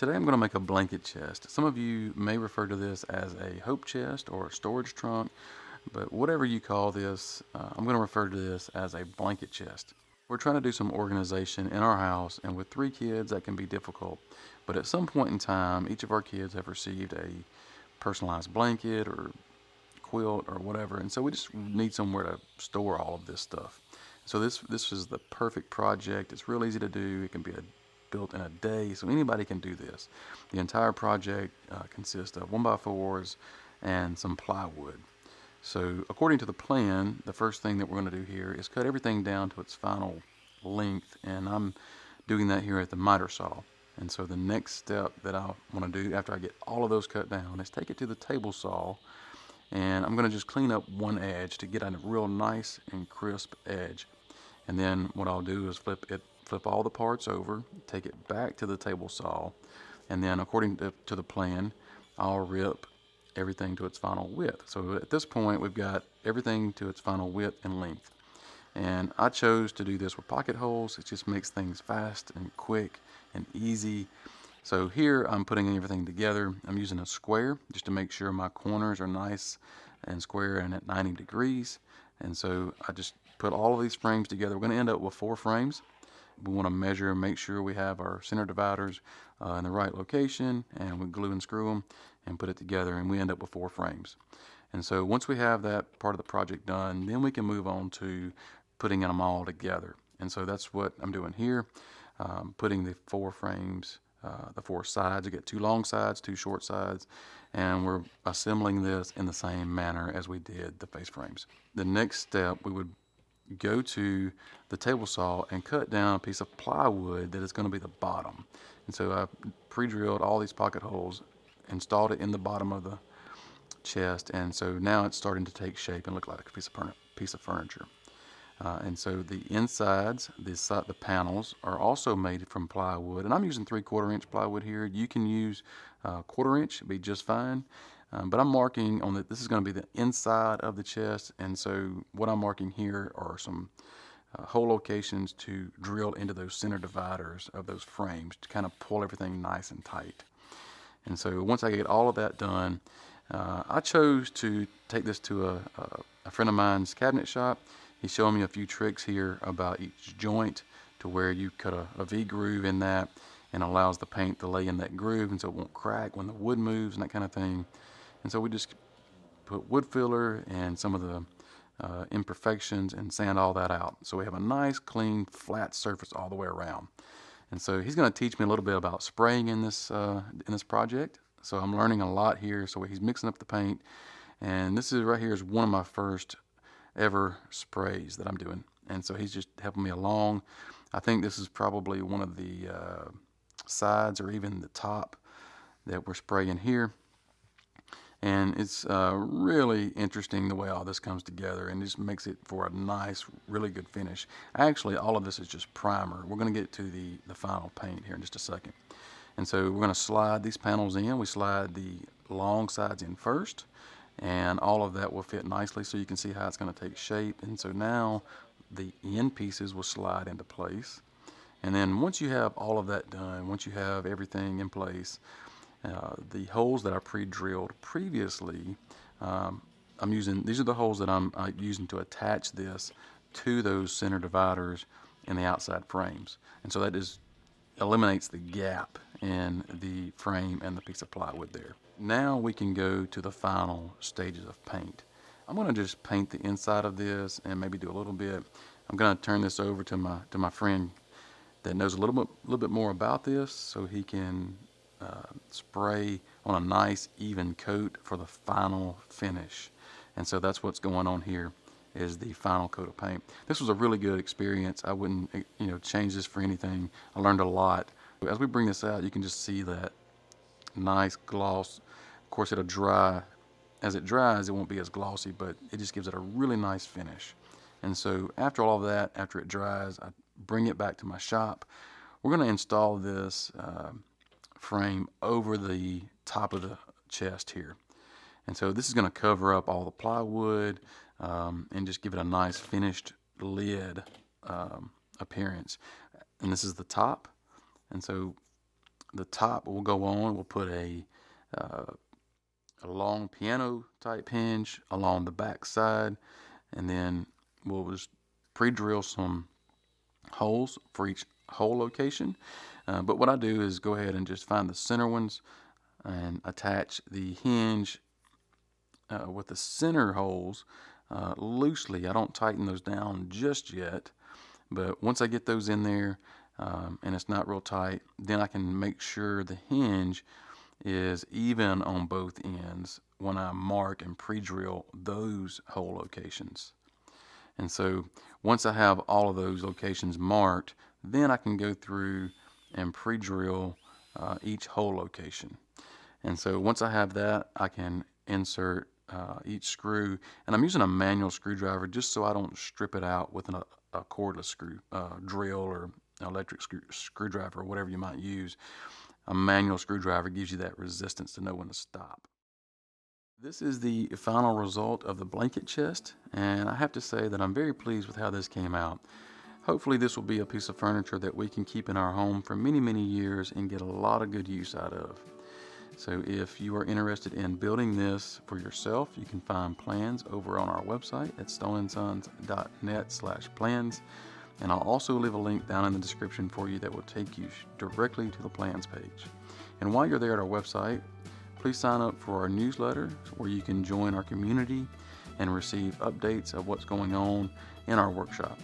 Today I'm going to make a blanket chest. Some of you may refer to this as a hope chest or a storage trunk, but whatever you call this, I'm going to refer to this as a blanket chest. We're trying to do some organization in our house, and with 3 kids that can be difficult. But at some point in time, each of our kids have received a personalized blanket or quilt or whatever, and so we just need somewhere to store all of this stuff. So this is the perfect project. It's real easy to do. It can be built in a day, so anybody can do this. The entire project consists of 1x4s and some plywood. So according to the plan, the first thing that we're going to do here is cut everything down to its final length, and I'm doing that here at the miter saw. And so the next step that I want to do after I get all of those cut down is take it to the table saw, and I'm going to just clean up one edge to get a real nice and crisp edge. And then what I'll do is flip all the parts over, take it back to the table saw, and then according to the plan, I'll rip everything to its final width. So at this point we've got everything to its final width and length. And I chose to do this with pocket holes. It just makes things fast and quick and easy. So here I'm putting everything together. I'm using a square just to make sure my corners are nice and square and at 90 degrees. And so I just put all of these frames together. We're going to end up with 4 frames. We want to measure and make sure we have our center dividers in the right location, and we glue and screw them and put it together, and we end up with 4 frames. And so once we have that part of the project done, then we can move on to putting them all together. And so that's what I'm doing here, putting the 4 frames, the 4 sides. You get 2 long sides, 2 short sides, and we're assembling this in the same manner as we did the face frames. The next step, we would go to the table saw and cut down a piece of plywood that is going to be the bottom. And so I pre-drilled all these pocket holes, installed it in the bottom of the chest, and so now it's starting to take shape and look like a piece of furniture. And so the insides, the panels, are also made from plywood, and I'm using 3/4 inch plywood here. You can use 1/4 inch, it'd be just fine. But I'm marking on that this is going to be the inside of the chest, and so what I'm marking here are some hole locations to drill into those center dividers of those frames to kind of pull everything nice and tight. And so once I get all of that done, I chose to take this to a friend of mine's cabinet shop. He's showing me a few tricks here about each joint to where you cut a V groove in that and allows the paint to lay in that groove, and so it won't crack when the wood moves and that kind of thing. And so we just put wood filler and some of the imperfections and sand all that out. So we have a nice, clean, flat surface all the way around. And so he's going to teach me a little bit about spraying in this project. So I'm learning a lot here. So he's mixing up the paint. And this is right here is one of my first ever sprays that I'm doing. And so he's just helping me along. I think this is probably one of the sides or even the top that we're spraying here. And it's really interesting the way all this comes together, and just makes it for a nice, really good finish. Actually, all of this is just primer. We're going to get to the final paint here in just a second. And so we're going to slide these panels in. We slide the long sides in first, and all of that will fit nicely, so you can see how it's going to take shape. And so now the end pieces will slide into place. And then once you have all of that done, once you have everything in place, the holes that I pre-drilled previously, these are the holes that I'm using to attach this to those center dividers in the outside frames. And so that just eliminates the gap in the frame and the piece of plywood there. Now we can go to the final stages of paint. I'm going to just paint the inside of this and maybe do a little bit. I'm going to turn this over to my friend that knows a little bit more about this, so he can spray on a nice even coat for the final finish. And so that's what's going on here, is the final coat of paint. This was a really good experience. I wouldn't change this for anything. I learned a lot. As we bring this out, you can just see that nice gloss. Of course, it'll dry. As it dries, it won't be as glossy, but it just gives it a really nice finish. And so after all of that, after it dries, I bring it back to my shop. We're going to install this frame over the top of the chest here. And so this is going to cover up all the plywood and just give it a nice finished lid appearance. And this is the top. And so the top will go on. We'll put uh, a long piano type hinge along the back side, and then we'll just pre-drill some holes for each hole location. But what I do is go ahead and just find the center ones and attach the hinge with the center holes loosely. I don't tighten those down just yet, but once I get those in there and it's not real tight, then I can make sure the hinge is even on both ends when I mark and pre-drill those hole locations. And so once I have all of those locations marked, then I can go through and pre-drill each hole location. And so once I have that, I can insert each screw, and I'm using a manual screwdriver just so I don't strip it out with a cordless drill or electric screwdriver or whatever you might use. A manual screwdriver gives you that resistance to know when to stop. This is the final result of the blanket chest, and I have to say that I'm very pleased with how this came out. Hopefully this will be a piece of furniture that we can keep in our home for many, many years and get a lot of good use out of. So if you are interested in building this for yourself, you can find plans over on our website at stoneandsons.net/plans. And I'll also leave a link down in the description for you that will take you directly to the plans page. And while you're there at our website, please sign up for our newsletter where you can join our community and receive updates of what's going on in our workshop.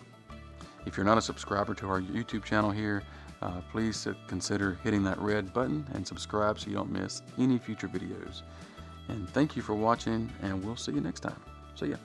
If you're not a subscriber to our YouTube channel here, please consider hitting that red button and subscribe so you don't miss any future videos. And thank you for watching, and we'll see you next time. See ya.